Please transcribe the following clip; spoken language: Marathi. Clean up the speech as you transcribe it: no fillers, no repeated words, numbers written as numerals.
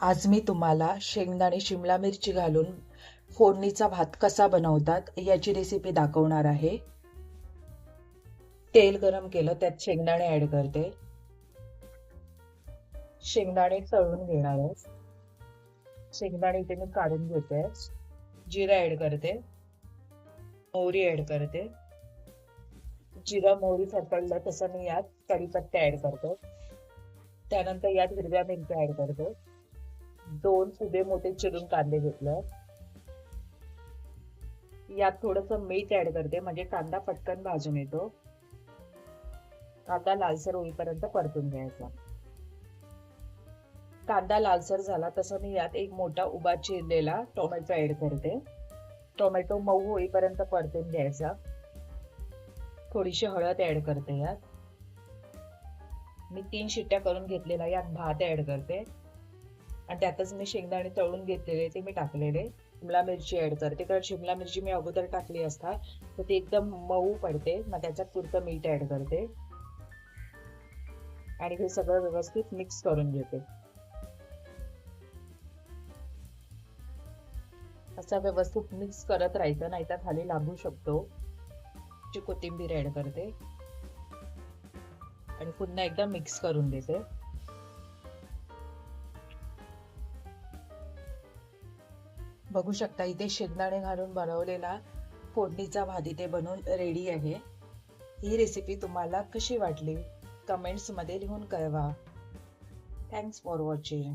आज मी तुम्हाला शेंगदाणे शिमला मिरची घालून फोडणीचा भात कसा बनवतात याची रेसिपी दाखवणार आहे। तेल गरम केलं, त्यात शेंगदाणे ऍड करते। शेंगदाणे तळून घेणार आहे। शेंगदाणे इथे मी काढून घेते। जिरा ऍड करते, मोहरी ऍड करते। जिरा मोहरी फडफडलं तसं मी यात कढीपत्ता ऍड करते। त्यानंतर यात हिरव्या मिरच्या ऍड करते। 2 उभे मोठे चिरून कांदे घेतले। यात थोडंसं मीठ ऍड करते, म्हणजे कांदा पटकन भाजून येतो। कांदा लालसर होईपर्यंत परतून घ्यायचा। कांदा लालसर झाला तसं मी यात एक मोठा उभा चिरलेला टोमॅटो ऍड करते। टोमॅटो मऊ होईपर्यंत परतून घ्यायचा। थोडीशी हळद ऍड करते यात। मी 3 शिट्ट्या करून घेतलेला यात भात ऍड करते आणि त्यातच मी शेंगदाणे तळून घेतलेले ते मी टाकलेले। शिमला मिरची ऍड करते, कारण शिमला मिरची मी अगोदर टाकली असता तर ती एकदम मऊ पडते। मग त्याच्यात पुरतं मीठ ऍड करते आणि हे सगळं व्यवस्थित मिक्स करून घेते। असं व्यवस्थित मिक्स करत राहायचं, नाहीतर खाली लागू शकतो। कोथिंबीर ऍड करते आणि पुन्हा एकदा मिक्स करून देते। बघू शकता इथे शेंगदाणे घालून बनवलेला फोडणीचा भात इथे बनवून रेडी आहे। ही रेसिपी तुम्हाला कशी वाटली कमेंट्स मध्ये लिहून कळवा। Thanks for watching.